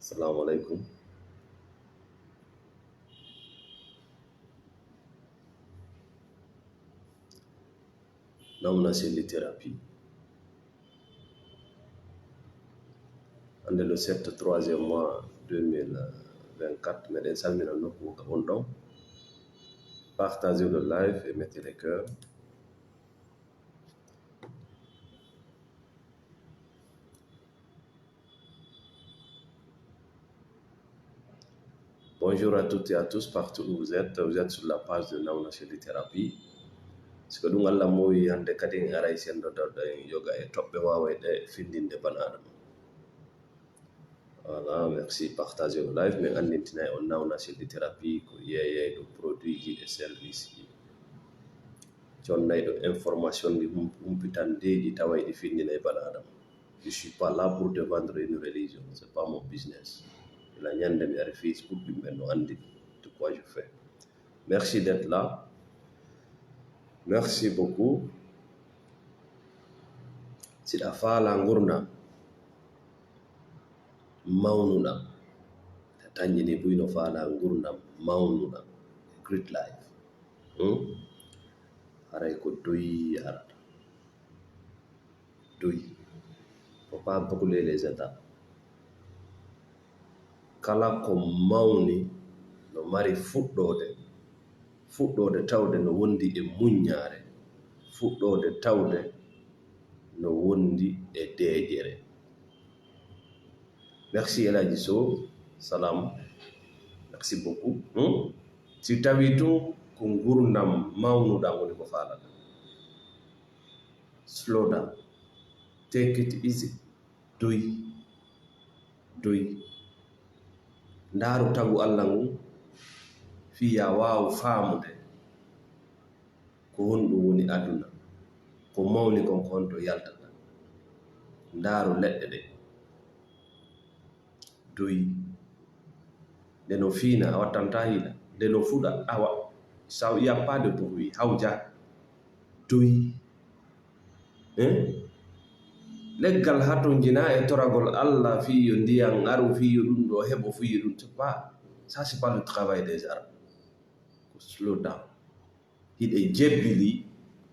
Assalamu alaikum. Namna c'est thérapie. Ande le 7 troisième mois 2024, mais salmina nokku ka on ɗon. Partagez le live et mettez les cœurs. Bonjour à toutes et à tous, partout où vous êtes sur la page de Namna c'est thérapie. Parce que ɗum Allah mowi hande kadi en aray sendo dawɗa en yoga e toɓɓe wawayɗe findinde banaɗam. Voilà, merci. Partagez le live, mais en internet, on a une thérapie, il y a des produits et services. On a des informations qui sont des travail de finir les balades. Je ne suis pas là pour te vendre une religion, ce n'est pas mon business. Il y a des gens qui Facebook, qui me disent de quoi je fais. Merci d'être là. Merci beaucoup. C'est la fin de la maununa. Tanjini buino fala ngurnam maununa great life aray ko doyi arata doyi papa bakule les états kala ko mawni no mari fuɗɗode tawde no wondi e muññare fuɗɗode tawde no wondi e deejere. Merci Elaji Sow. Salam, merci beaucoup. Si tawi tun ko gurdam mawnuɗa woni ko falata, slow down, take it easy, doyi ndaaru tagu Allah ngu fiya wawu faamude ko honɗum woni aduna, ko mawni kon konto yaltata. Ndaaru leɗɗe ɗe doyi nde no fiina a wattanta hiila, nde no fuɗa awa, ça y a pas de bruit, hawja doyi leggal hato jina e toragol Allah fiyo ndiyam aru fiyo ɗum ɗo heɓo fiyo ɗum, ça c'est pas le travail des arbres. Slow down. Hiɗe jebbili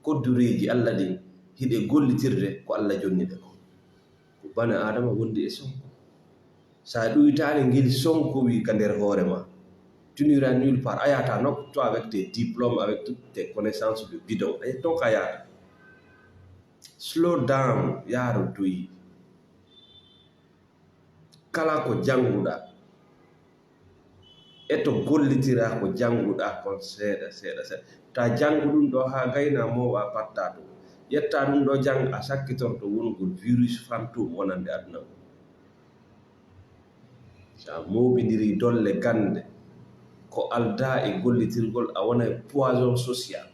koddureji Allah ɗin hiɗe gollitirde ko Allah jonnide ko bana adama wondi e sonko. Sa ɗuytani ngel sonkowi ka nder hoore ma, tu n'iras nulle part. Ayata nok, toi avec tes diplômes, avec toutes tes connaissances de bidon, et donc ayata. Slow down, yaro doyi. Kala ko janguɗa eto gollitira ko janguɗa kon seeɗa. Ta jangu ɗum ɗo ha gayna mowa patta ɗo, ƴetta ɗum ɗo jang a sakkitorto wongol virus fantôme wonande aduna. Sa mobidiri dolle gande ko alda e gollitirgol a wona poison social.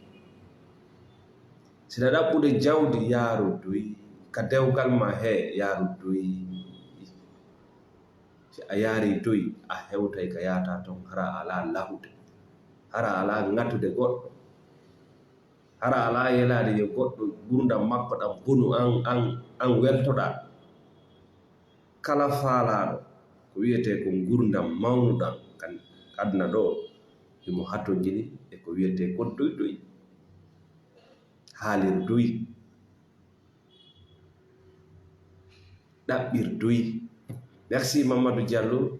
Sina ɗaɓɓude jawdi yaaru doyi, ka dewgal ma he yaaru doyi. Si a yaari doyi a hewtay ka yata ton hara ala lahude, hara ala ngatude goɗɗo, hara ala yelade yo goɗɗo gurdam makko ɗam bonu an weltoɗa. Kala faalaɗo ko wiyete ko gurdam mawnuɗam kan aduna ɗo imo hatto jini e ko wiyete ko doyi haalir doyi, ɗaɓɓir doyi. Merci Mamadou Diallo,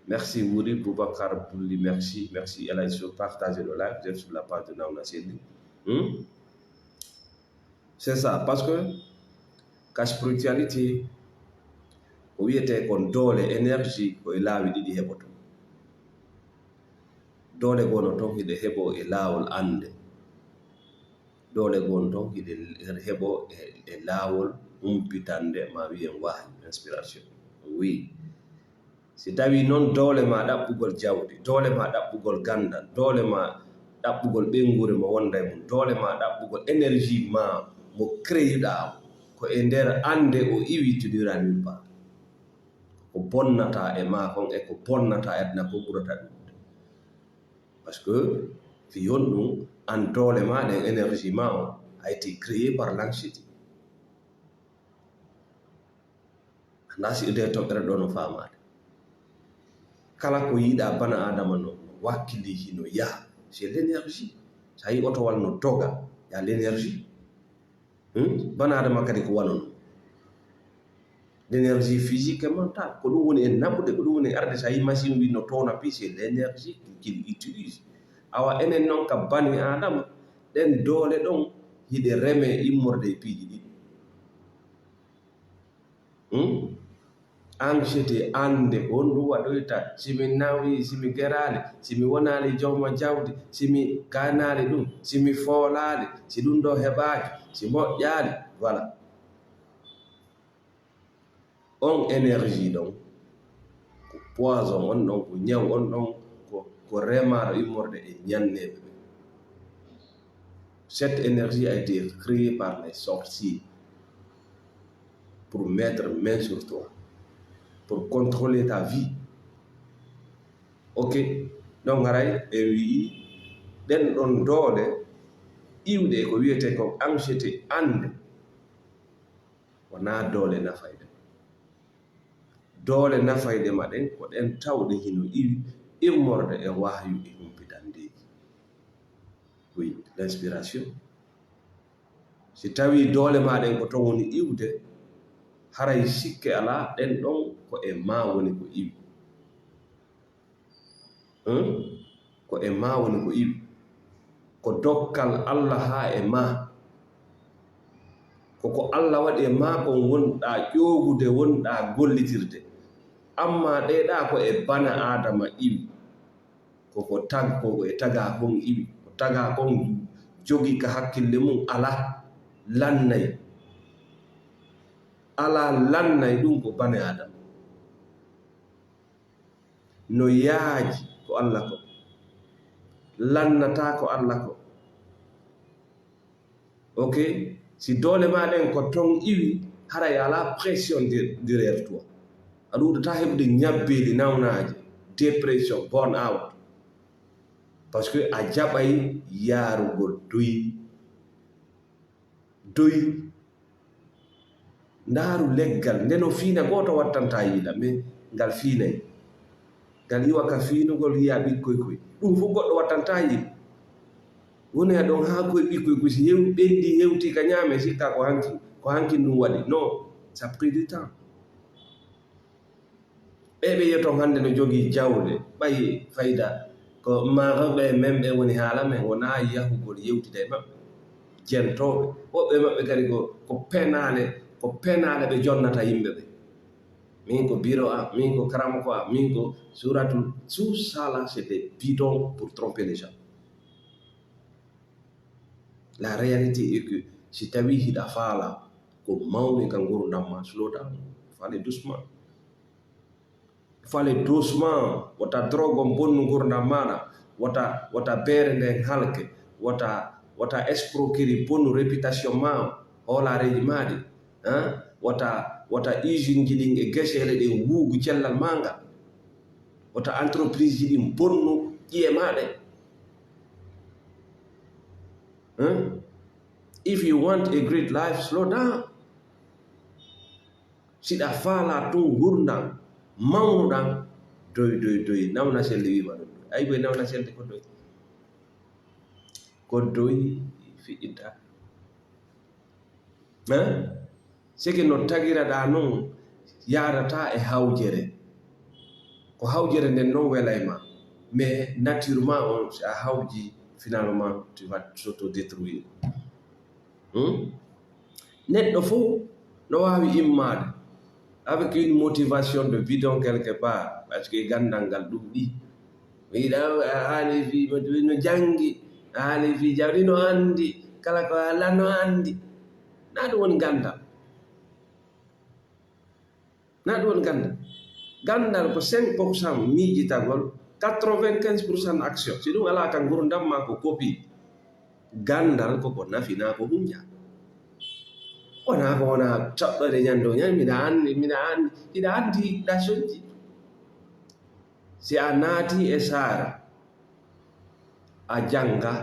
merci Wouri Boubacar Bouli, merci Elaji Sow. Partagez le live, vous êtes sur la page de Namna Selli. C'est ça, parce que ka spiritualité o wiyete kon doole énergie ko e laawi ɗiɗi heɓoto. Doole gono ton hiɗe heɓo e laawol ande, doole gono ton hiɗe heɓo e laawol umpitande ma wiyen wahi, inspiration. Oui, si tawi noon doole ma ɗaɓɓugol jawdi, doole ma ɗaɓɓugol gandal, doole ma ɗaɓɓugol ɓengure mo wonda e mum, doole ma ɗaɓɓugol énergie ma mo créiɗa ko e nder ande o iwi tudira nulle part. Ko bonnata e ma kon e ko bonnata e aduna ko ɓurata ɗum. Parce que fiyon ɗum an doole ma ɗen énergie ma o a été créé par l'anxiété. Anda si ide toɓɓere ɗo no famade. kala ko yiɗa bana adama no wakkili hino yaha c'est l'énergie sa yi oto wal no doga ya l'énergie bana adama kadi ko wanono l'énergie physique et mentale ko ɗum woni en naɓude ko ɗum woni arde sa yi machine wi no towna pi c'est l'énergie qu'il utilise awa enen noon ka bani adama ɗen doole ɗon hiɗe reme immorde e piiji ɗiɗi anxété ande on ɗum waɗoyta simi nawi simi gerali simi wonali jawma jawdi simi ganali ɗum simi foolali si ɗum ɗo heɓaki si moƴƴali voilà on énergie ɗon ko poison on ɗon ko ñaw on ɗon ko remaɗo immorde e ñanneɓe ɓe cette énergie a été créée par les sorciers pour mettre main sur toi pour contrôler ta vie. Ok, donc haray e wi ɗen ɗon doole iwde ko wiyete ko anxiété ande wona doole nafayde doole nafayde maɗen ko ɗen tawɗe hino iwi immorde e wahyu e humpitandeji. Oui, l'inspiration si tawi doole maɗen ko ton woni iwde haray sikke ala ɗen ɗon ko e ma woni ko iwi ko e ma woni ko iwi ko dokkal Allah ha e ma koko Allah waɗi e ma kon wonɗa ƴogude wonɗa gollitirde amma ɗeɗa ko e bana adama iwi koko e taga kon iwi ko taga kon jogi ka hakkille mum ala lannay ɗum ko bane adama no yaaji ko Allah ko lannata ko Allah ko ok si doole maɗen ko ton iwi haray ala pression derrière toi aɗa wuɗata heɓde ñabbeli nawnaji dépression burn out parce que a jaɓay yaarugol doyi ndaaru leggal ndeno fiina goto wattanta yiila mais ngal fiinay ngal yiwa ka fiinugol yiya ɓikkoy koy ɗum fof goɗɗo wattanta yiila woni a ɗon ha koye ɓikkoy koy si ɓendi hewti ka ñaame sikka ko hanki ɗum waɗi non ça pris du temps ɓeɓe yeton hannde no jogii jawle ɓayi fayda ko maroɓe men ɓe woni haala men wona yahugol yewtida e maɓɓe jentoɓe woɓɓe maɓɓe kadi ko penale ɓe jonnata yimɓe ɓe min ko biro am min ko karamoko am min ko suratul tout ça là c'est des bidons pour tromper les gens. La réalité est que si tawi hiɗa faala ko mawni ka gurdam ma slow down fale doucement wata drogue bonnu gurdam maɗa wata beere nden halke wata escroquerie bonnu réputation ma hoolareji maɗi wata usine ji ɗin e guesele ɗen wuugu cellal maga wata entreprise ji ɗin bonnu ƴiye maɗe if you want a great life slow down siɗa faala tun gurdam mawnuɗam doy nawna selde wima ɗum ay boy nawna selde ko doy fiƴƴinta sike no tagiraɗa noon yarata e hawjere ko hawjere nden noon welayma mais naturellement on si a hawji finalement tu vas s'autodétruire neɗɗo fof no wawi immade avec une motivation de bidon quelque part parce que gandal ngal ɗum ɗi wiɗa haali fi no jangi haali fi jawdi no andi kala ko Allah no andi na ɗum woni gandal ko 5% miijitagol 95% action si ɗum ala ka gurdam ma ko kopi gandal koko nafina ko hunja wona ko wona toɓɗode ñando ñan miɗa andi ɗa soñji si a naati e saara a janga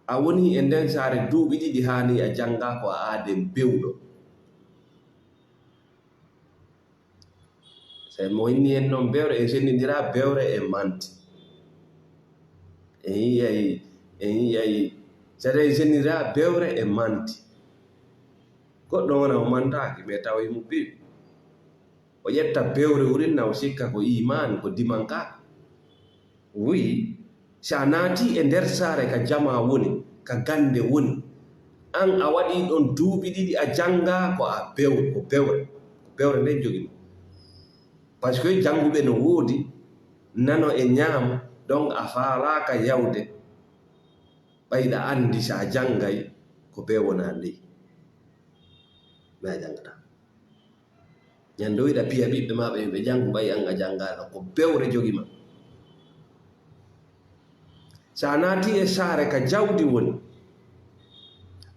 a woni e nden saare duuɓi ɗiɗi hani a janga ko a aaden bewɗo mo inni en noon bewre e sendindira bewre e manti en yiyay sata e sendindira bewre e manti goɗɗo wona o mantaki mais tawa imo bewi o ƴetta bewre wurinna o sikka ko imani ko dimankaka wi sa naati e nder saare ka jama woni ka gande woni an a waɗi ɗon duuɓi ɗiɗi a janga ko a bewre nde jogimo par ce que janguɓe no woodi nano e ñaama donc a faalaka yawde ɓayɗa andi sa jangay ko bewona ndey mais a jangata ñande o yiɗa piya ɓiɓɓe ma ɓe jangu ɓay an a jangano ko bewre jogima sa naati e saare ka jawdi woni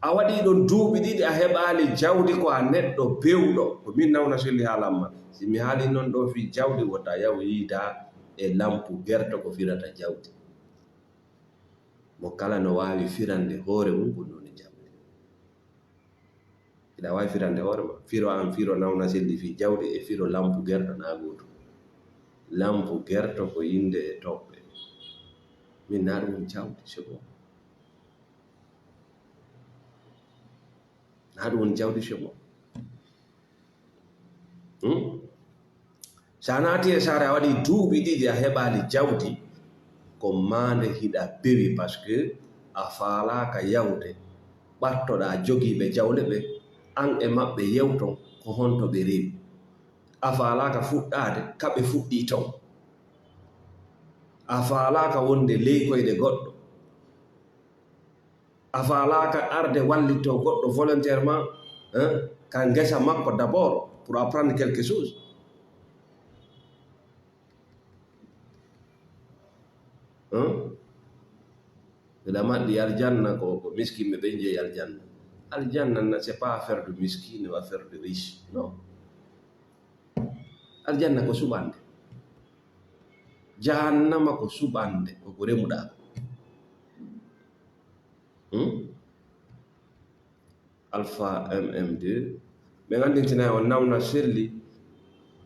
a waɗi ɗon duuɓi ɗiɗi a heɓali jawdi ko a neɗɗo bewɗo ko min nawna selli haalamma si mi haali noon ɗo fi jawdi wota yaw yiida e lampu gerto ko firata jawdi mo kala no wawi firande hoore mum ko noni jawdi iɗa wawi firande hoore ma firo an firo nawna selli fi jawdi e firo lampu gerto na goto lampu gerto ko yinde e toɓɓe min na ɗum jawdi sebo na ɗum jawdi sebo sa naati e saare a waɗi duuɓi ɗiɗi a heɓali jawdi ko mande hiɗa bewi par ce que a faalaka yawde ɓattoɗa jogiiɓe jawle ɓe an e maɓɓe yewton ko honto ɓe rewi a faalaka fuɗɗade kaɓe fuɗɗi ton a faalaka wonde ley koyɗe goɗɗo a faalaka arde wallito goɗɗo volontairement ka ngesa makko d'abord pour apprendre quelque chose ila maɗɗi aljanna ko miskin ɓe jeeyi aljanna c'est pas affaire de miskin ou affaire de riche non aljanna ko suɓande jahannama ko suɓande koko remuɗa alpha mm2 ɓe gandintinayi o nawna selli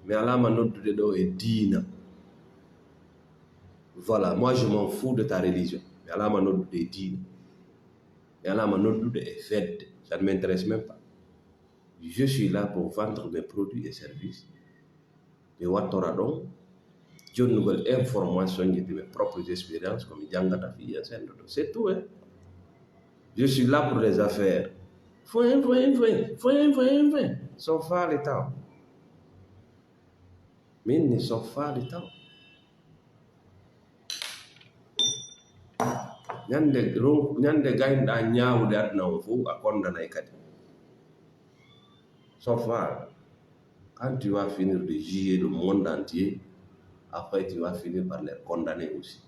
mi alama noddude ɗo e diina. Voilà, moi je m'en fous de ta religion. Mais Allah m'a noddé des dînes. Mais Allah m'a noddé des fêtes. Ça ne m'intéresse même pas. Je suis là pour vendre mes produits et services. Mais Watoradon, j'ai une nouvelle information de mes propres expériences, comme Djangata Fille, c'est tout. Hein? Je suis là pour les affaires. Foin. Sofa les temps. Mais ne sofa les temps. Nyande gaynɗa ñaawude aduna o fof a condamnay kadi sofa quand tu vas finir de juger le monde entier après tu vas finir par les condamner aussi.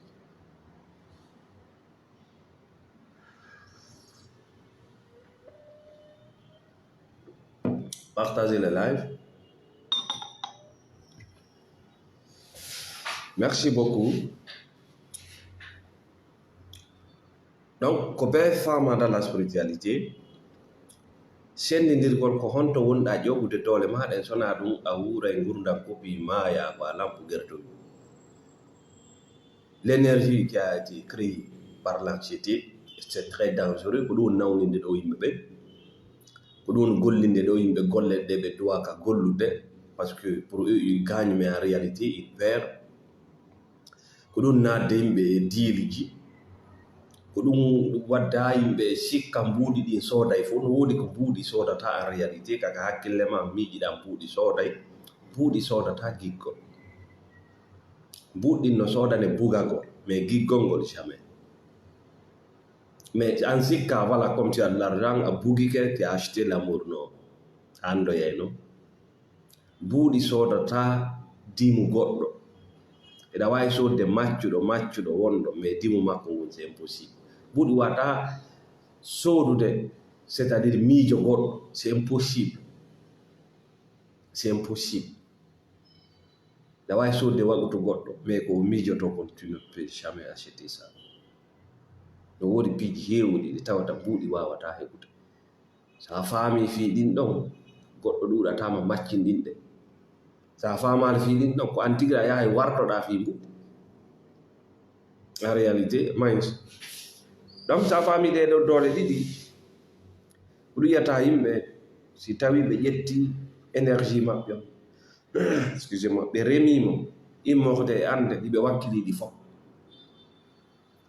Partagez le live. Merci beaucoup. Donc, ko be fama dans la spiritualité, sendidirgol ko honto wonɗa ƴogude doole maɗa en sona ɗum a wuura e gurdam kopi maya ko a lampu gertol. L'énergie qui a été créée par l'anxiété, c'est très dangereux ko ɗum nawninde ɗo yimɓe ɓe ko ɗum gollinde ɗo yimɓe golle ɗe ɓe dowa ka gollude parce que pour eux ils gagnent mais en réalité ils perdent ko ɗum nadde yimɓe e diiliji ko ɗum wadda yimɓe sikka mbuuɗi ɗin sooday fof no woodi ko mbuuɗi soodata en réalité kaka hakkille ma miijiɗa mbuuɗi sooday mbuuɗi soodata giggol mbuuɗɗin no soodane bugagol mais giggol ngol jamais. Mais en sikka voilà comme tu as de l'argent a bugike tu as acheté l'amour non andoyay non mbuuɗi soodata dimu goɗɗo eɗa wawi soodde maccuɗo wonɗo mais dimu makko ngon c'est impossible. Buuɗi wata soodude c'est-à-dire miijo goɗɗo c'est impossible eɗa wawi soodde waɗuto goɗɗo mais ko miijoto kon tu ne peux jamais acheter ça. No woodi piiji heewuɗi ɗi tawata mbuuɗi wawata heɓude sa faami fi ɗin ɗon goɗɗo ɗuɗatama maccinɗinɗe sa famal fiɗin ɗon ko an tigra yahay wartoɗa fi mbu en réalité mayns donc sa fami ɗeɗo doole ɗiɗi ɗum yiyata yimɓe si tawi ɓe ƴetti énergie maɓɓe excusez moi ɓe remimo immorde e ande hiɓe wakkiliɗi fof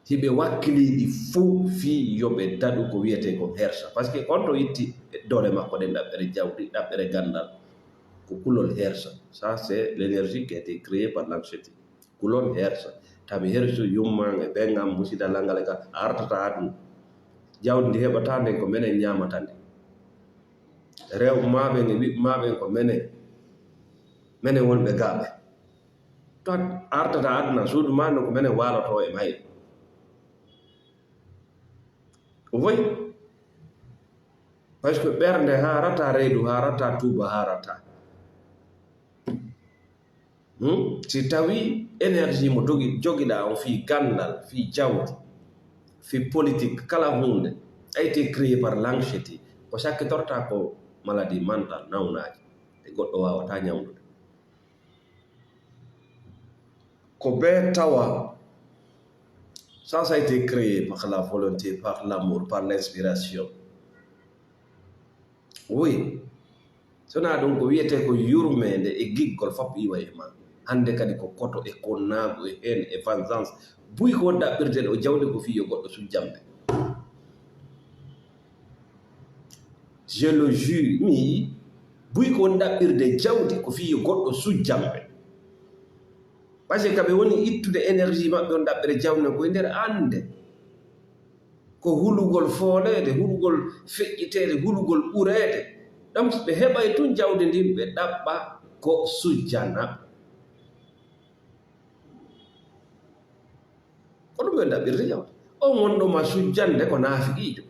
hiɓe wakkiliɗi fuu fi yoɓe daɗu ko wiyete ko hersa par ce que on to itti doole makko ɗen ɗaɓɓere jawɗi ɗaɓɓere gandal ko kulol hersa ça c'est l'énergie qui a été créée par l'anxiété kulol hersa tawi herso yumman e ɓengam musida langale ka a artata aduna jawdi ndi heɓata nden ko minen ñamata ndi rewɓe maɓe e ɓiɓɓe maɓe ko minen wonɓe gaaɓe to artata aduna suudu ma no ko minen waloto e mayre woy par ce que ɓernde harata reedu harata tuuba harata si tawi énergie mo jogiɗa on fi gandal fi jawdi fi politique kala hunde a été créé par l'anxiété ko sakkitorta ko maladie mental nawnaji e goɗɗo wawata ñawdude ko ɓe tawa ça a été créé par la volonté par l'amour par l'inspiration oui sona ɗum ko wiyete ko yurmede e giggol fof iwa e ma hande kadi ko koto e konnago e hen e vengeance buy ko daɓɓirde ɗo jawdi ko fiyo goɗɗo sujjamɓe je le jure mi buy ko daɓɓirde jawdi ko fiyo goɗɗo sujjamɓe par ce que kaɓe woni ittude énergie maɓɓe on daɓɓere jawdi koye nder ande ko hulugol foolede hulugol feƴƴitede hulugol ɓurede donc ɓe heɓay tun jawdi ndin ɓe ɗaɓɓa ko sujjana ko ɗum ɓe daɓɓirde jawdi on wonɗoma sujjande ko naafiqiijo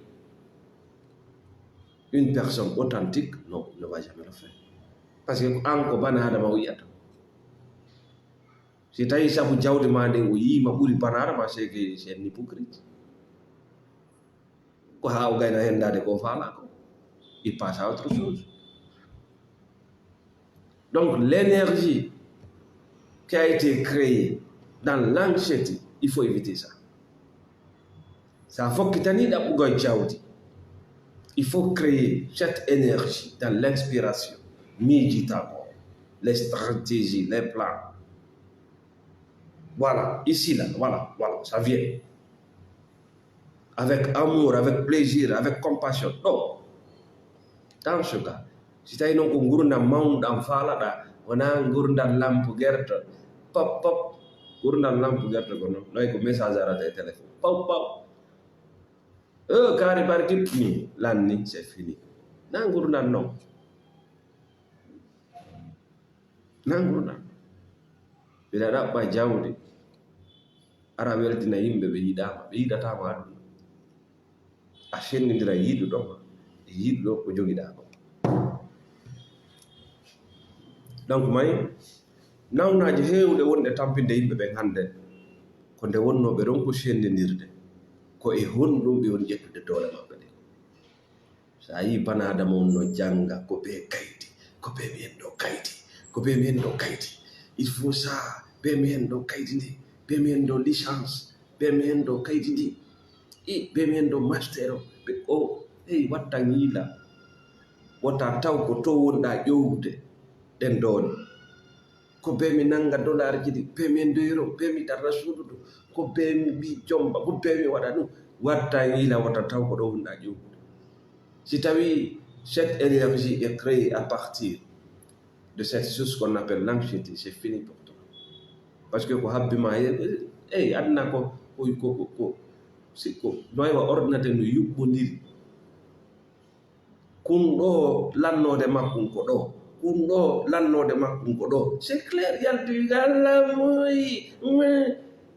une personne authentique non ne va jamais le faire par ce que an ko bani adama o yiyata si tawi sabu jawdi ma nde o yima ɓuri bani adama c'est que c'est un hypocrite ko ha o gayna hendade ko faala ko il passe à autre chose donc l'énergie qui a été créée dans l'anxiété il faut éviter ça sa fokkitani ɗaɓɓugol jawdi il faut créer cette énergie dans l'inspiration méditation les stratégies les plans voilà ici là voilà ça vient avec amour avec plaisir avec compassion non dans ce cas si tawi noon ko gurdam mawnuɗam faalaɗa wona gurdam lampe guerte pop pop gurdam lampe guerte ko noon noy ko message arata e téléphone pop pop kaari barkit ni lanni c'est fini na gurdam noon na gurdam mbiɗa ɗaɓɓa jawdi ara weltina yimɓe ɓe yiɗama ɓe yiɗatama aduna a sennidira yiɗuɗoma e yiɗuɗo ko jogiɗa ko donc may nawnaji heewɗe wonɗe tampinde yimɓe ɓen hannde ko nde wonnoɓe ɗon ko sendidirde ko e honɗum ɓe woni ƴettude doole maɓɓe ɗe so a yi bana adama on no janga ko ɓe kayti ko ɓe mi hen ɗo kayti ko ɓe mi hen ɗo kayti il faut ça ɓe mi hen ɗo kayti ndi ɓe mi hen ɗo licence ɓe mi hen ɗo kayti ndi ɓe mi hen ɗo master ɓe o hey wattan yiila wota taw ko to wonɗa ƴowde ɗen doone ko be mi nanga dollar ji ɗi be mi ndoyro be mi darra suudu ko be mi ɓi jomba ko be mi waɗa ɗum watta yiila wata taw ko ɗo wonɗa ƴowde si tawi cette énergie est créée à partir de cette chose qu'on appelle l'anxiété c'est fini pour toi parce que ko habbima hey adna ko noy wa ordinateur no yuɓɓodiri kun ɗo lannode makkum ko ɗo kun ɗo lannode makkum ko ɗo c'est clair yalti Allah moyi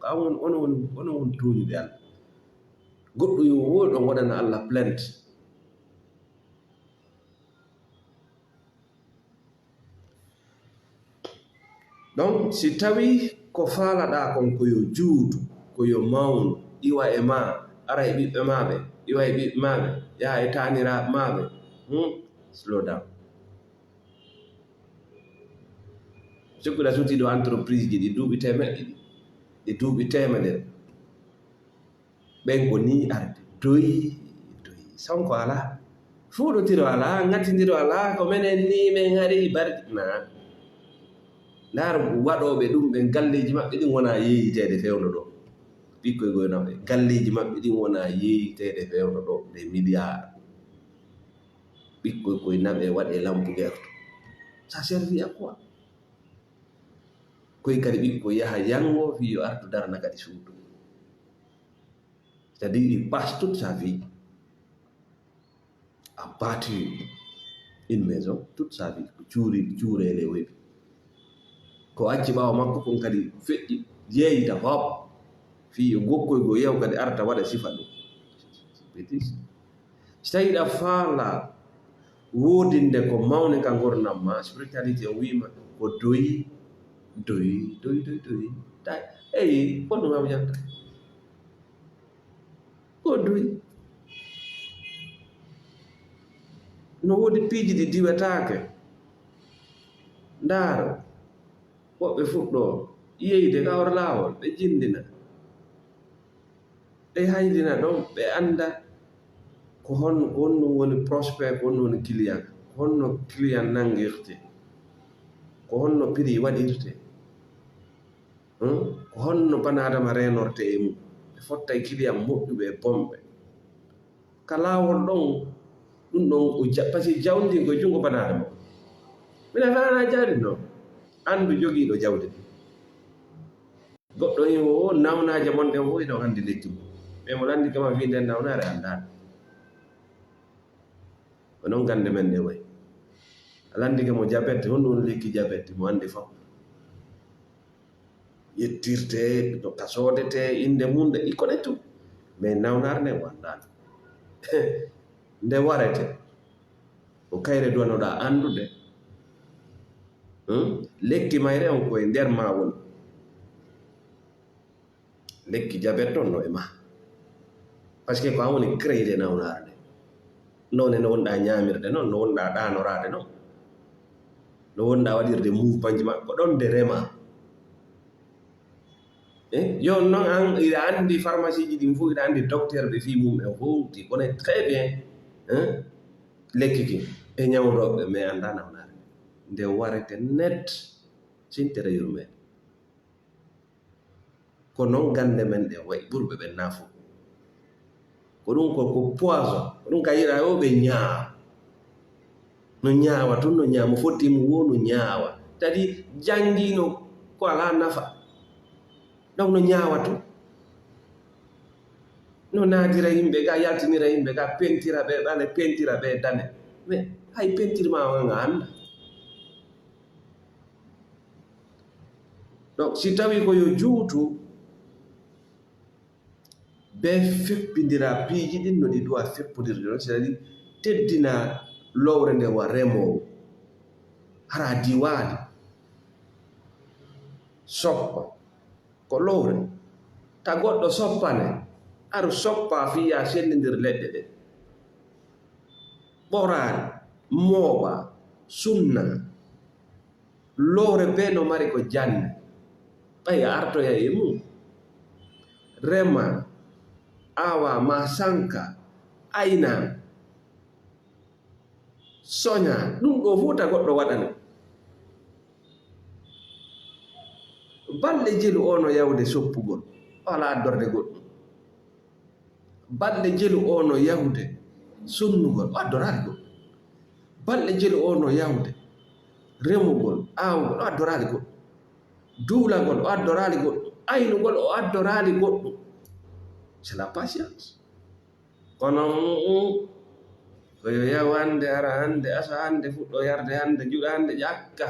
ka on woni tuñuɓe Allah goɗɗo yo woɗo waɗana Allah plainte donc si tawi ko faalaɗa kon koyo juutu koyo mawnu iwa e ma ara e ɓiɓɓe maɓe iwa e ɓiɓɓe maɓe yaha e taniraɓe maɓe slow down jokkuɗa sutiɗo entreprise ji ɗi duuɓi temeɗɗe ɗi duuɓi temedere ɓen ko ni arde doyi sonko ala fuɗotiro ala ŋattidiro ala ko menen ni men ari barɗi na ndaar waɗoɓe ɗum ɓe galleji maɓɓe ɗin wona yeeyitede fewno ɗo ɓikkoy goynaɓe galleji maɓɓe ɗin wona yeeyitede fewno ɗo des milliards ɓikkoy koynaɓe waɗe lampu gerto ça servi à quoi koy kadi ɓikkoy yaha yango fi yo artu darna kadi suudu c'est-à-dire il passe toute sa vie à bâtir une maison toute sa vie ko cuurele weɓi ko acci ɓawa makko kon kadi feƴƴi yeeyita hop fi yo gokkoygo yew kadi arta waɗa sifa ɗum so tawiɗa faala wodinde ko mawne ka gurdam ma spiritualité o wima ko doyi tay eyi ko ɗum janta ko doyi no wodi piiji ɗi diwetake ndaaro woɓɓe fuɗɗo yeyde kawar laawol ɓe jindina ɓe haydina ɗon ɓe anda ko honɗum woni prospect ko honɗum woni client ko honno client nangirte ko honno prix waɗirte ko honno banadama renorte e mum ɓe fotta e client moƴƴuɓe e bomɓe ka laawol ɗon ɗum ɗon par ce que jawdi ko jungo banadama mina fana jawdi noon andu jogiiɗo jawdi goɗɗo yi o nawnaje mon ɗen fof iɗon anndi lekki mum ɓe mo anndi kama fi nden nawnare anndaɗo ko noon gande men ɗe wayi ala anndi mo jabette honɗum woni lekki jabette mo anndi fof yettirte to ka soodete inde mum nde ikkone tu mais nawnare nden anndaɗo nde warete ko kayre duwanoɗa anndude lekki mayre on koye nder ma woni lekki jabet on no e ma par ce que ko an woni créde nawnare nde none no wonɗa ñamirde noon no wonɗa ɗanorade noon no wonɗa waɗirde mouvement ma ko ɗon nde rema yon noon an ina andi pharmacie ji ɗin fof ina andi docteur ɓe fi mum e howti kone très bien lekki ki e ñawdoɓe mais anda nawnare nde warete net sintere yurmede ko noon gande men ɗe wayi ɓurɓe ɓen naafo ko ɗum ko poison ko ɗum ka yira o ɓe ñaawa no ñaawa tun no ñaawa mo fottimo wo no ñaawa tadi jangino ko ala nafa donc no ñaawa tun no naadira yimɓe ga yaltinira yimɓe ga pentira ɓe ɓale pentira ɓe dane mais hay pentirma nga anda donc si tawi ko yo juutu be feppidira piiji ɗin no ɗi duwa feppodirde ɗon c'est à dire teddina lowre nde wa remowo hara diwali soppa ko lowre ta goɗɗo soppane aru soppa fiya sendidir leɗɗe ɗe ɓorani mooɓa sunna lowre be no mari ko jande ɓay artoya e mum rema awa ma sanka ayna soña ɗum ɗo futa goɗɗo waɗana balɗe jelu ono yawde soppugol wala addorde goɗɗum balɗe jelu ono yawde sunnugol addorade goɗɗum balɗe jelu ono yawde remugol awgol o addorade goɗɗum duulagol o addorade goɗɗum aynugol o addorade goɗɗum c'est la patience kono koyo yaw hande ara hande asa hande fuɗɗo yarde hande juɗa hande ƴakka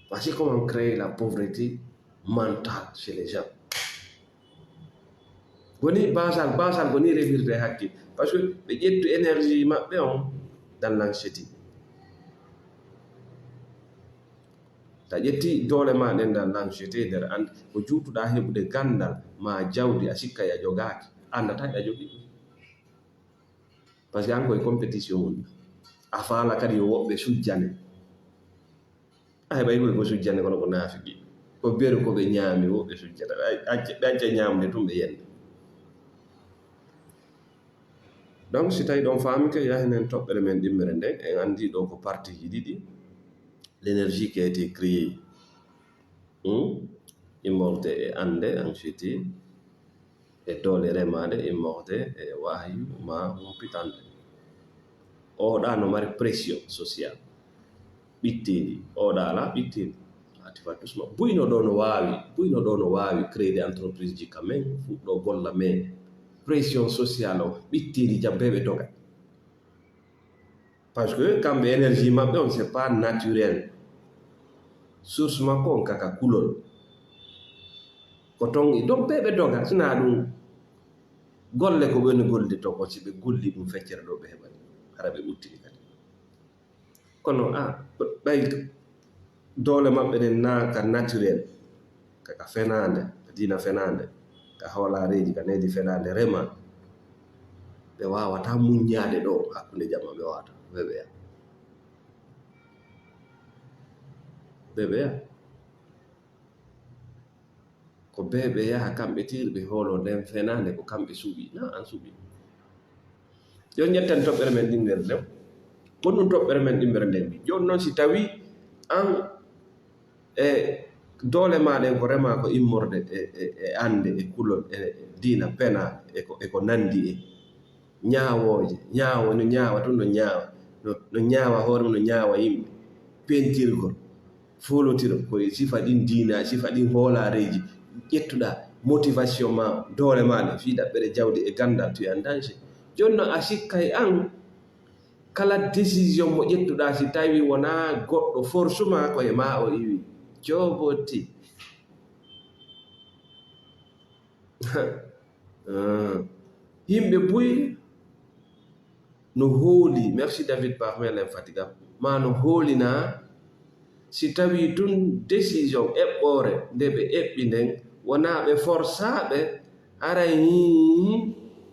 voici comment créer la pauvreté mentale chez les gens goni basal goni refirde hakkil parce que ɓe ƴettu énergie maɓɓe on dans l'anxiété ta ƴetti doole ma ɗen dans l'anxiété nder and ko juutuɗa heɓude gandal ma jawdi a sikka a jogaaki andata a jogi par ce que an koye compétition woni a faala kadi yo woɓɓe sujjane ay ɓay koy ko sujjane kono ko naafiki ko beru ko ɓe ñaami wo ɓe sujjata ɓe acca ñaamde tum ɓe yende. donc si tawi ɗon faamike yahinen toɓɓere men ɗimmere nden en anndi ɗo ko partie ji ɗiɗi l'énergie qui a été créée immorde e ande ensuite e doole remade immorde e wahyu ma humpitande oɗa no mari pression sociale ɓittindi oɗa ala ɓittindi ati fatusma buyno ɗo no wawi créer entreprise ji quand même fuɗɗo golla mais pression sociale o ɓittindi jampeɓe doga par ce que kamɓe énergie maɓɓe on c'est pas naturel source makko on kaka kulol ko ton donc ɓe doga sina ɗum golle ko woni golde to ko si ɓe golli ɗum feccere ɗo ɓe heɓani hara ɓe ɓuttini kadi kono ɓay doole maɓɓe ɗen na ka naturel kaka fenande dina fenande ka hawlareji ka nedi fenande rema ɓe wawata muññade ɗo hakkunde jamma ɓe wawata ɓeɓeya ko ɓe yaha kamɓe tirɓe holo nden fenande ko kamɓe suuɓi na an suuɓi jon jetten toɓɓere men ɗimmere nden gonɗum toɓɓere men ɗimmere nden mbi joni noon si tawi an e doole maɗen ko rema ko immorde e ande e kulol e dina pena eko nandi e ñaawoje ñaawo no ñaawa tun no ñaawa hoore mum no ñaawa yimɓe pentirgol folotiro koye sifa ɗin diina sifa ɗin hoolareji ƴettuɗa motivation ma doole maɗe fi ɗaɓɓere jawdi e gandal tu en danger joni noon a sikkay an kala décision mo ƴettuɗa si tawi wona goɗɗo force ma koye ma o iwi joboti yimɓe buy no hooli merci David Parmel infatigable ma no hoolina si tawi tun décision eɓɓore nde ɓe eɓɓi nden wona ɓe forçaɓe aray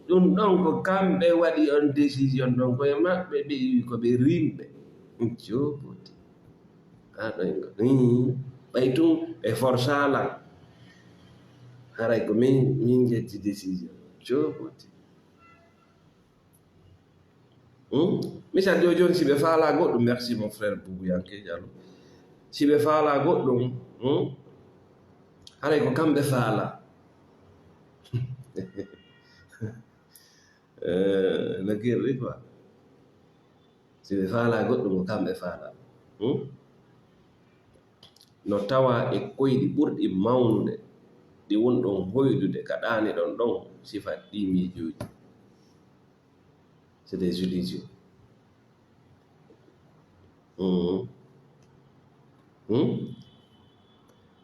ɗum ɗon ko kamɓe waɗi on décision ɗon koye maɓɓe ɓe wi ko ɓe rimɓe joboti ɓay tun ɓe forçalan haray ko min jetti décision joboti misal jo joni si ɓe faala goɗɗum merci mon frère Boubouyanke Diallo si ɓe faala goɗɗum haray ko kamɓe faala no gerɗi quoi si ɓe faala goɗɗum ko kamɓe faala no tawa e koyɗi ɓurɗi mawnude ɗi wonɗon hoyɗude kaɗani ɗon ɗon sifa ɗi miijoji c'est des illusions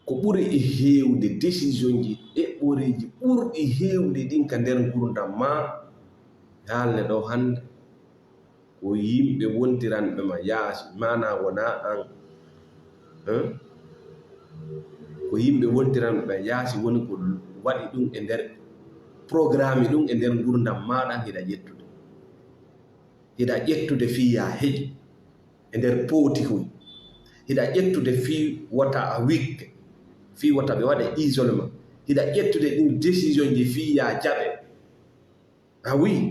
ko ɓuri e heewde décision ji eɓɓoreji ɓurɗi heewde ɗin ka nder gurdam ma haalne ɗo hannde ko yimɓe wontiranɓe ma yaasi mana wona an ko yimɓe wontiranɓe ma yaasi woni ko waɗi ɗum e nder programme ɗum e nder gurdam maɗa hiɗa ƴettude fiya heƴi e nder pooti huy hiɗa ƴettude fi wata a wikke fi wata ɓe waɗe isolement hiɗa ƴettude ɗin décision ji fiya jaɓe a wi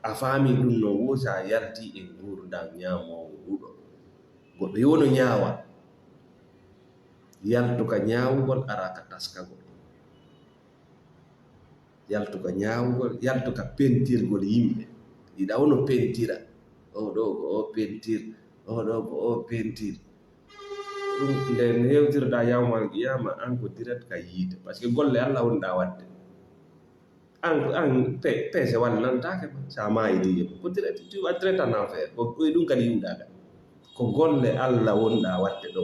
a faami ɗum no wosa yalti e gurdam ñaamowo ɗuɗo goɗɗo yono ñaawa yaltuka ñaawugol araka taskagol yaltuka ñaawugol yaltuka pentirgol yimɓe yiɗa wono pentira oɗo ko o pentir oɗo ko o pentir ɗum nden hewtirɗa yawmal qiyama an ko direct ka yiide par ce que golle Allah wonɗa wadde an peese wallantake ma sa maayidi ko direct tu vas direct en enfer ko ɗum kadi yimɗa ka ko golle Allah wonɗa wadde ɗo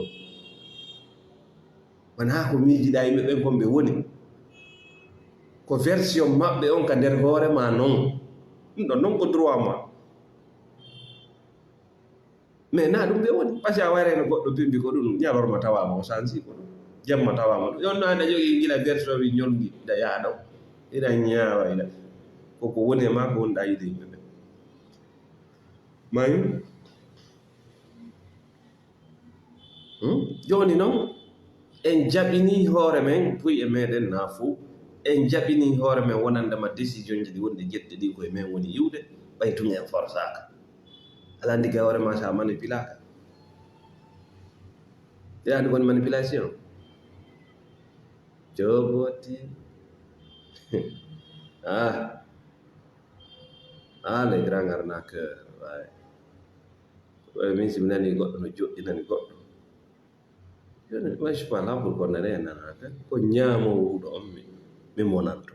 wona ko miijiɗa yimɓe ɓen kon ɓe woni ko version maɓɓe on ka nder hoore ma non ɗum ɗon non ko droit ma mais na ɗum ɓe woni par ce que a wareno goɗɗo bimbi ko ɗum ñalorma tawama o sansi ko ɗum jamma tawama ɗum yon no aɗa jogii gila version wi ñolgi ɗa yaaɗo ina ñaawa ina koko woni e ma ko wonɗa yiide yimɓe ɓe mayi joni noon en jaɓini hoore men puy e meɗen na fou en jaɓini hoore men wonandema décision ji ɗi wonde jeɗɗe ɗi koye men woni yiwde ɓay tun en forsaka ala andi ke hoore ma sa manipulaka yani woni manipulation joboti les grands arnaqueurs min simi nani goɗɗo no joɗɗinani goɗɗo joni moi je pas là pour qu'on ane en arnaque ko ñaamowo huuɗo on mi monanto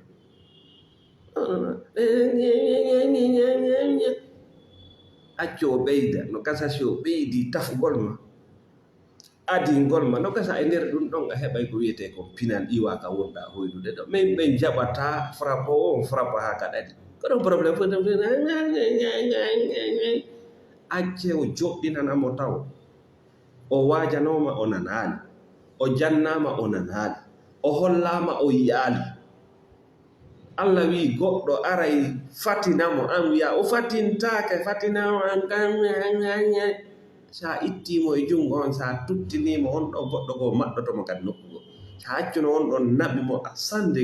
accu o ɓeyda no gasasi o ɓeydi tafugol ma adingol ma no gasa e nder ɗum ɗon a heɓay ko wiyete ko pinal iwa ka wonɗa hoydude ɗo min ɓe jaɓata frappe o on frappe ha ka ɗaɗi ko ɗon probléme fo acce o joɗɗinanamo taw o wajanoma o nanali o jannama o nanali o hollama o yiyaali Allah wi goɗɗo aray fatinamo an wiya o fatintake fatinamo an sa ittimo e jungo on sa tuttinimo on ɗo goɗɗo go maɗɗotomo kadi nokkugo sa accuno on ɗon naɓimo a 100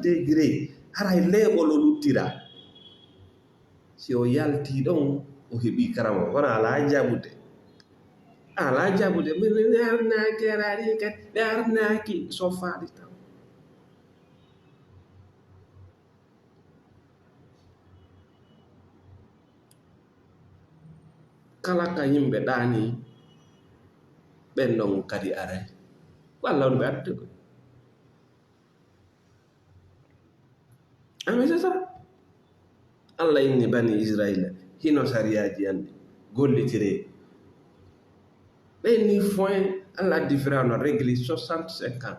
degré haray leeɓol o luttira si o yalti ɗon o heɓi karama wona ala jaɓude min arnaki araɗi kadi ɓe arnaki so faali tan kala ka yimɓe ɗaani ɓen ɗon kadi aray walla on ɓe arde koy ami c'est ça Allah inni bani Israila hino sariyaji andi gollitire ɓen ni foin Allah différent no régli 60-50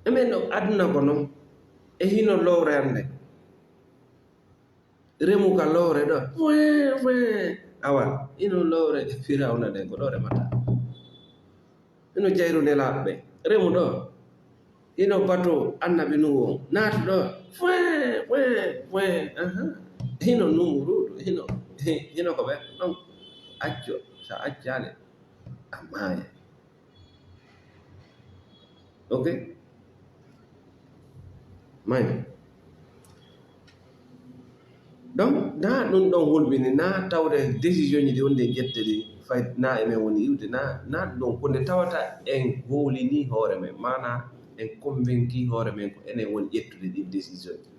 emen ɗo aduna ko noon e hino lowre ande remu ka lowre ɗo awa ino lowre firawna ɗen ko ɗo remata ino jayru nelaɓe ɓe remu ɗo ino bato annabi nuwo naatu ɗo hino numuruɗo hino ko ɓe ɗon acco sa accale a maaya ok mayi donc na ɗum ɗon hulɓini na tawde décision ji ɗi wonde ƴette ɗi fay na emen woni iwde na ɗum konde tawata en hoolini hoore men mana en convainci hoore men ko enen woni ƴettude ɗi décision ji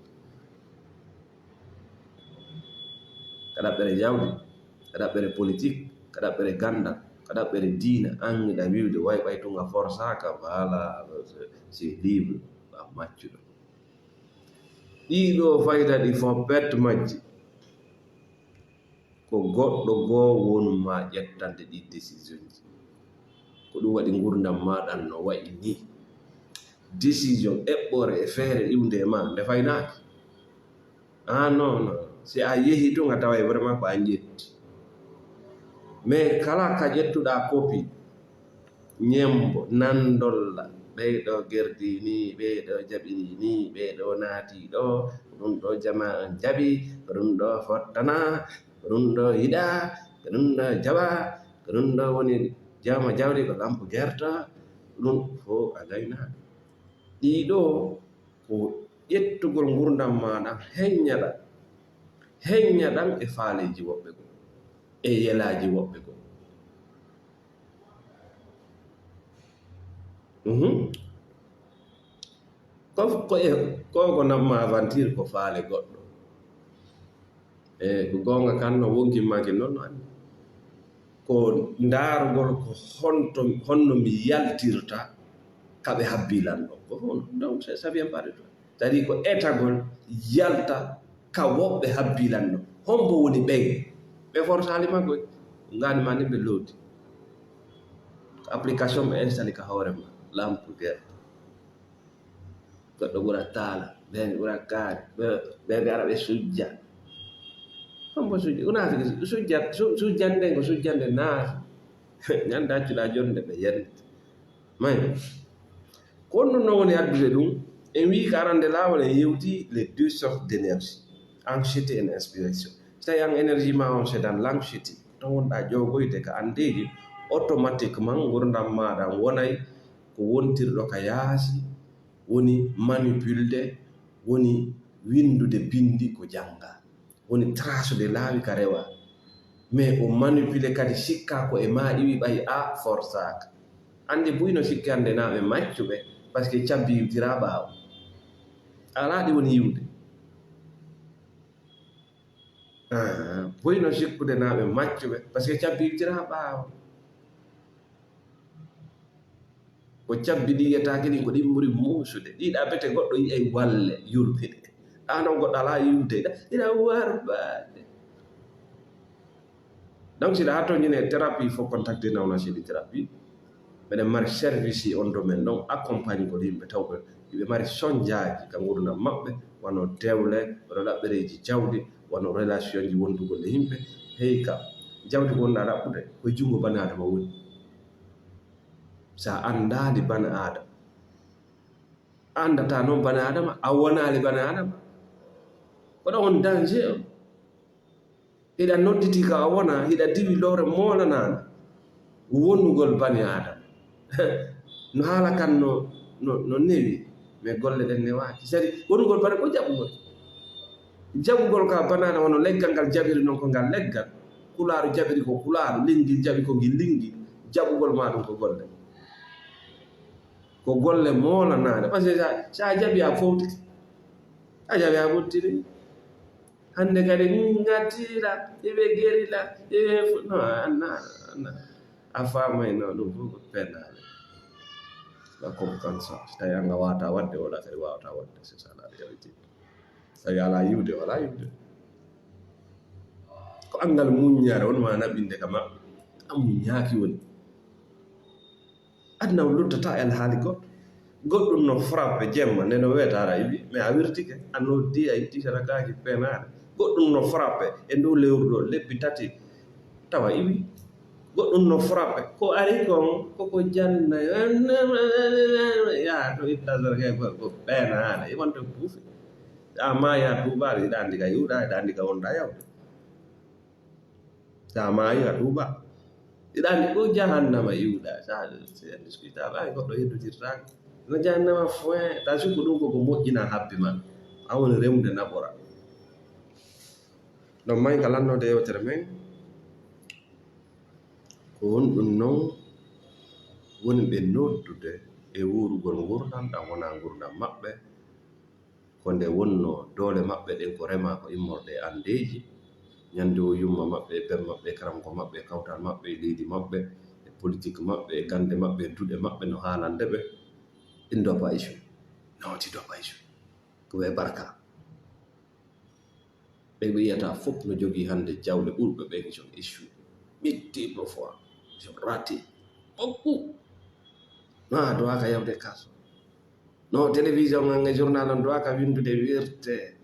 ka ɗaɓɓere jawdi ka ɗaɓɓere politique ka ɗaɓɓere gandal ka ɗaɓɓere diina angiɗa wiwde way ɓay tunga forsaka voilà c'est libre a maccuɗo ɗiɗo fayda ɗi fo perte majji ko goɗɗo goo wonuma ƴettande ɗi décision ji ko ɗum waɗi gurdam maɗan no wayi ni décision eɓɓore e feere iwde ma nde faynaki non si a yehi tun a tawa vraiment ko an ƴetti mais kala ka ƴettuɗa copie ñembo nandolla ɓeyɗo gerdini ɓeyɗo jaɓiri ni ɓeyɗo naati ɗo ɗum ɗo jama on jaɓi ɗum ɗo fottana ɗum ɗo yiɗa ɗum ɗo jaɓa ɗum ɗo woni jama jawdi ko lampu gerta ɗum fo a gaynaki ɗiɗo ko ƴettugol gurdam maɗa heññaɗan e faaleji woɓɓe go e yelaji woɓɓe go ko namma aventure ko faale goɗɗo ko gonga kan no wonkimmaki noon no andi ko ndaarugol ko honno mi yaltirta kaɓe habbilanɗo ko hono donc ça vient pas de toi c'est-à-dire ko etagol yalta ka woɓɓe habbilanɗo hombo woni ɓe forsali makko ganima ni ɓe loodi application ɓe installé ka hoorema lampe gerte goɗɗo ɓura taala ɓen ɓura kaari ɓe gara ɓe sujja hombo sujja unaatiki sujjande ko sujjande naati ñande accuɗa jonde ɓe yernite mayi konno no woni addude ɗum en wi ka arande laawol en yewti les deux sortes d'énergie anxiété et inspiration so tawi an énergie ma on c'est dans l'anxiété to wonɗa jogoyde ka andeji automatiquement gurdam maɗa wonay ko wontirɗo ka yaasi woni manipulde woni windude bindi ko janga woni trasude laawi ka rewa mais o manipulé kadi sikka ko e ma iwi ɓay a forsaka andi buyno sikki hande naɓe maccuɓe par ce que cabbi yiwtira ɓaawo ala ɗi woni yiwde buyno sikkude naɓe maccuɓe par ce que cabbi yiwtira ɓaawo ko cabbi ɗi yiyataki ɗin ko ɗin ɓuri muusude ɗiɗa bete goɗɗo yiyay walle yurmide ɗanon goɗɗo ala yiwde ina warbade donc siɗa hattoñine thérapie faut contacter nawnaceɗi thérapie mbeɗen mari service yi on domaine donc accompagne ko yimɓe tawɓe yiɓe mari soñdiaji ka gurdam maɓɓe wano dewle wano ɗaɓɓereji jawɗi wano relation ji wondugol e yimɓe hey ka jawdi ko wonɗa ɗaɓɓude koye junngo bani adama woni sa andali bani adama andata noon bani adama a wonali bani adama koɗa on danger o hiɗa nodditi ka a wona hiɗa diwi lowre molanana wonnugol bani adama no haala kan no newi mais golle ɗen newaki sadi wonnugol bani ko jaɓugol ka bani adama wono leggal ngal jaɓiri noon ko ngal leggal kularu jaɓiri ko kularu lingi jaɓi ko ngi lingi jaɓugol ma ɗum ko golle molanade par ce que sa jaɓi a fowtiki a jaɓi a ɓottiri hande kadi gatira eɓe gerila eɓe no anna a famayno ɗum fof ko penale la comme comme ça tawi anga wata wadde wala kadi wawata wadde c'est ça la réalité tawi ala yiwde wala yiwde ko angal muññare wonma naɓinde ka maɓɓe a muññaki woni adna o luttata el haali goɗɗum no frappe jemma neno wetara yiɓi mais a wirtike a noddi a itti sarakaki penare goɗɗum no frappe e ndow lewru ɗo lebbi tati tawa iwi goɗɗum no frappe ko ari kon koko janna ya to ittasarke ko penare e wonte buufi a maya tuubaɗo iɗa andi ka yiwɗa iɗa andi ka wonɗa yawde sa mayi a tuuba iɗa andi ko jahannama yiwɗa sa discutable ay goɗɗo heddotirtaka no jahannama foin ta sikku ɗum koko moƴƴina habbe ma a woni remde naɓora ɗon may ka lannode yewtere men ko wonɗum noon woni ɓe noddude e wurugol gurdam ɗam wona gurdam maɓɓe ko nde wonno doole maɓɓe ɗen ko rema ko immorde andeji ñande o yumma maɓɓe e ben maɓɓe e karam ko maɓɓe e kawtal maɓɓe e leydi maɓɓe e politique maɓɓe e gande maɓɓe e duɗe maɓɓe no haalande ɓe ɗin dopa issue nawti dopa issue ko ɓe barka ɓe wiyata fof no jogii hannde jawle ɓurɓe ɓe son issue multiple fois son raté beaucoup no a dowaka yawde kaso no télévision ngan e journal on dowaka windude wirte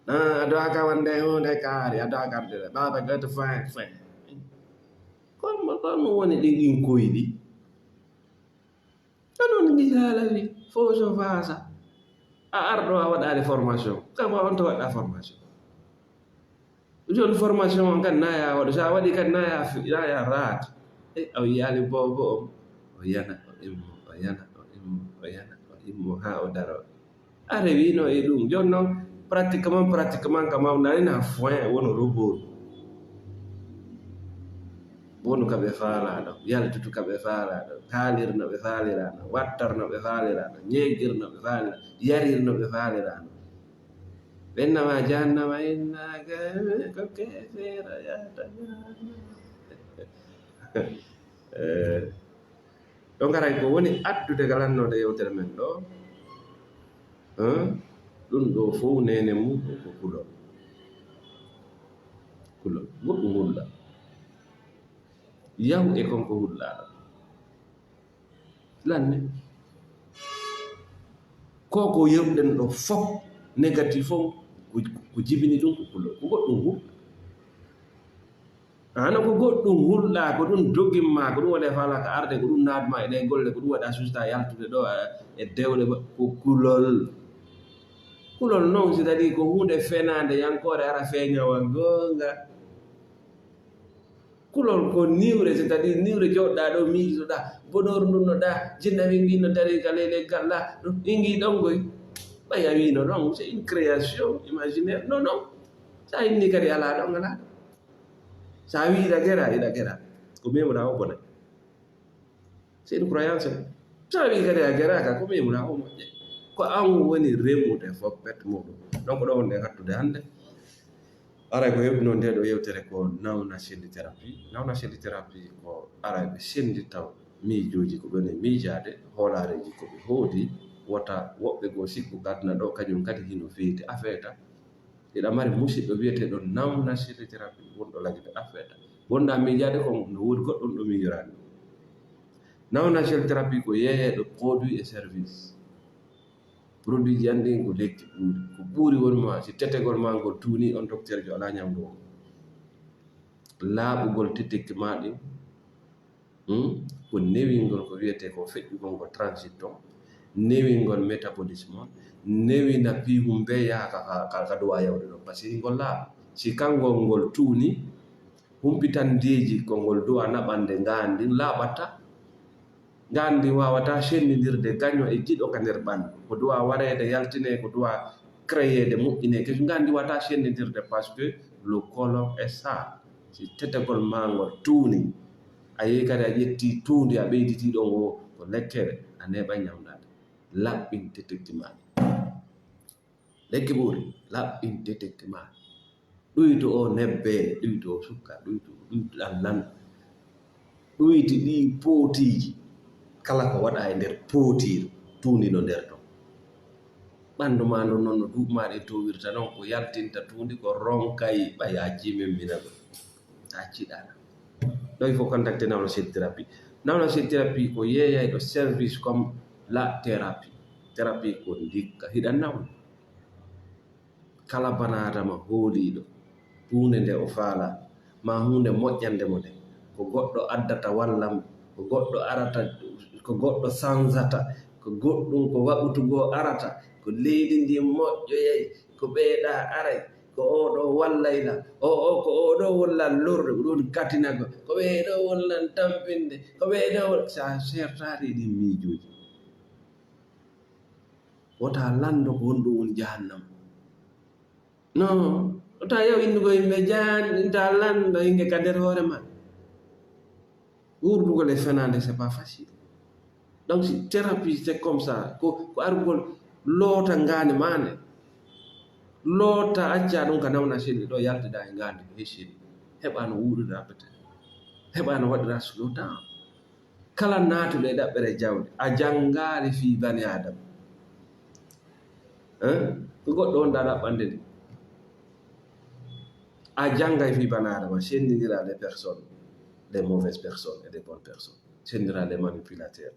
a dowaka wande hunde kaari a dowaka arde baba gati fin comme woni ɗin koyi ɗi anon gilala wi fo so fasa a arɗo a waɗali formation kama on to waɗɗa formation joni formation on kadi naya waɗo sa waɗi kadi naya raat o yiyali bobo o yana o immo ha o daro a rewino e ɗum joni noon pratiquement ka mawnanina foin wono robot wonu kaɓe faalaɗo yaltutu kaɓe faalaɗo haalirno ɓe faalirano wattorno ɓe faalirano ñeygirno ɓe faalirano yarirno ɓe faalirano ɓennama jahannama innaka ko kefeera yata ɗo garay ko woni addude ka lannode yewtere men ɗo ɗum ɗo fof nene mum ko kulol goɗɗum hulla yaw e konko hullaɗo lanne koko yewɗen ɗo fof négatif fof ko jibini ɗum ko kulol ko goɗɗum hulla hano ko goɗɗum hulla ko ɗum dogimma ko ɗum waɗe faala ka arde ko ɗum naatma e ɗe golle ko ɗum waɗa susta yaltude ɗo e dewle ko kulol noon si tadi ko hunde fenade yankore ara feñawa gonga kulol ko niwre c'est-à-dire niwre kewɗa ɗo miijoɗa bonor ndunnoɗa jinna wingi no dari kalele galla ingi ɗon goy ɓay a wino ɗon c'est une création imaginaire non sa inni kadi ala ɗon ala sa wi iɗa gera ko memuɗa o bona c'est une croyance sa wi kadi a geraka ko memuɗa o moƴƴe ko an woni remude fof pet muɗum donc ɗo wonde hattude hannde aray ko heɓi noon nde ɗo yewtere ko nawna selli thérapie ko aray ɓe sendita miijoji ko ɗon e miijade hoolareji ko ɓe hoodi wota woɓɓe goo sikku gadna ɗo kañum kadi hino feeti afeeta iɗa mari musidɗo wiyeteɗo nawna selli thérapie wonɗo lagide afeeta wonɗa miijade ko no woodi goɗɗon ɗo miijorani nawna selli thérapie ko yeeyeɗo produit et service produit ji andi ko lekki ɓuuri ko ɓuuri wonma si tetegol ma ngol tuuni on docteur jo ala ñamdu o laaɓugol tetekki ma ɗin ko newingol ko wiyete ko feƴƴugol ngo transit ton newingol métabolisme newina piihum be yaha ka duwa yawde ɗon par ce que ngol laaɓa si kangol ngol tuuni humpitandeji ko ngol duwa naɓande ngandi laaɓata ngandi wawata sendidirde gaño e jiɗo ka nder ɓandu ko duwa warede yaltine ko duwa créede moƴƴine kadi ngandi wata sendidirde parce que le colon est sale si tetegol ma ngol tuuni a yehi kadi a ƴetti tuundi a ɓeyditi ɗon o ko lekkere a neɓa ñamdade laɓɓin tetekki maɗa lekki ɓuuri laɓɓin tetekki maɗa ɗuyto o nebbe ɗuyto o sukka ɗuyto ɗallan ɗuyti ɗi pootiji kala ko waɗa e nder pootiru tuundiɗo nder ton ɓanndu ma ndu noon no duuɓi ma ɗin towirta noon ko yaltinta tuundi ko ronkay ɓay a jimemmina ɗum a ciɗana donc il faut contacter nawna selli thérapie ko yeeyay ɗo service comme la thérapie ko ndikka hiɗan nawna kala bana adama hooliɗo hunde nde o faala ma hunde moƴƴande mo nde ko goɗɗo addata wallam ko goɗɗo arata ko goɗɗo sansata ko goɗɗum ko waɓutugo arata ko leydi ndi moƴƴoyay ko ɓeeɗa aray ko oɗo wallayla ko oɗo wolla lorde ɗon katinago ko ɓeeɗo wollan tampinde ko ɓeeɗo sa sertari ɗin miijoji wota lando ko wonɗo woni jahannam non wota yaw innugo yimɓe ta lando yimɓe ka nder hoore ma wurdugol e fenade c'est pas facile donc si thérapie c'est comme ça ko argugol loota ngandi mane loota acca ɗum ka nawna selli ɗo yaltida e ngandi ko hecciɗi heɓa no wuurida peut-être heɓa no waɗira slow down kala naatuɗo e ɗaɓɓere jawde a janggaari fi bani adama ko goɗɗo wonɗa ɗaɓɓande ɗi a janngay fi bani adama sendindira les personnes les mauvaises personnes et les bonnes personnes sendindira les manipulateurs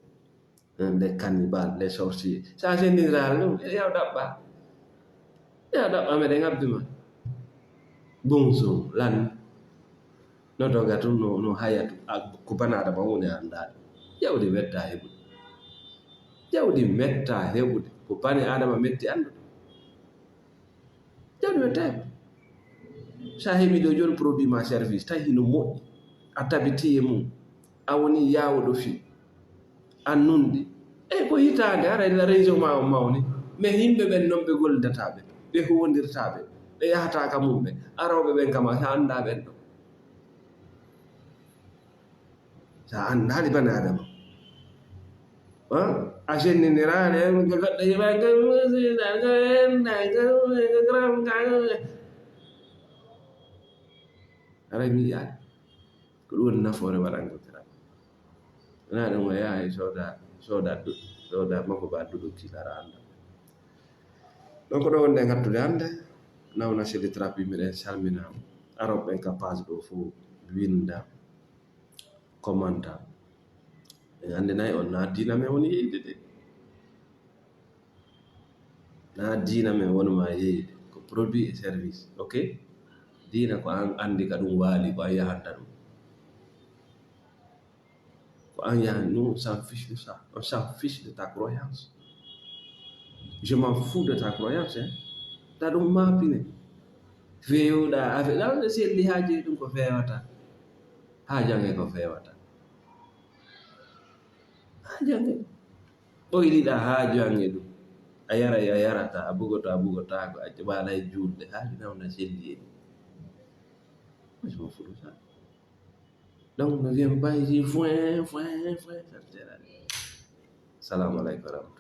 les cannibales les sorciers sa sendindira ɗum yaw ɗaɓɓa meɗen abdi ma bonso lan no doga tum no hayatu ko bani adama woni andaɗe jawdi metta heɓude ko bani adama metti andude jawdi metta heɓude sa heɓi ɗo joni produit ma service tawi no moƴƴi a tabiti e mum a woni yawuɗo fi annunɗi ko hitande ara la région ma o mawni mais yimɓe ɓen noon ɓe gollidataɓe ɓe hondirtaɓe ɓe yahata ka mumɓe arawɓe ɓen kama sa anda ɓen ɗo sa andali bani adama a sendindirani ara mi yiyaade ko ɗum woni nafoore waɗango thérapie wona ɗum o yaha e soda makko ba duɗo kilara anda donc ɗo wonde ngattude hannde nawna selli thérapie miɗen salmina aroɓe ɓen ka page ɗo fof winda commenta en anndinayi on na diina men woni yeyde de na diina men wonma yeyde ko produit et service ok diina ko an anndi ka ɗum waali ko an yahanta ɗum ko an yahan nous on s'en fiche de ça on s'en fiche de ta croyance je m'en fous de ta croyance ta ɗum maapine feewɗa affaire selli haa jeyi ɗum ko feewata jange ko fewata jange o yiɗiɗa jange ɗum a yarata a bugotako a ɓaala e julde nawna selli en mo fuɗuta donc ne vient pas ici foin. Salamu aleykum wa rahmatullah.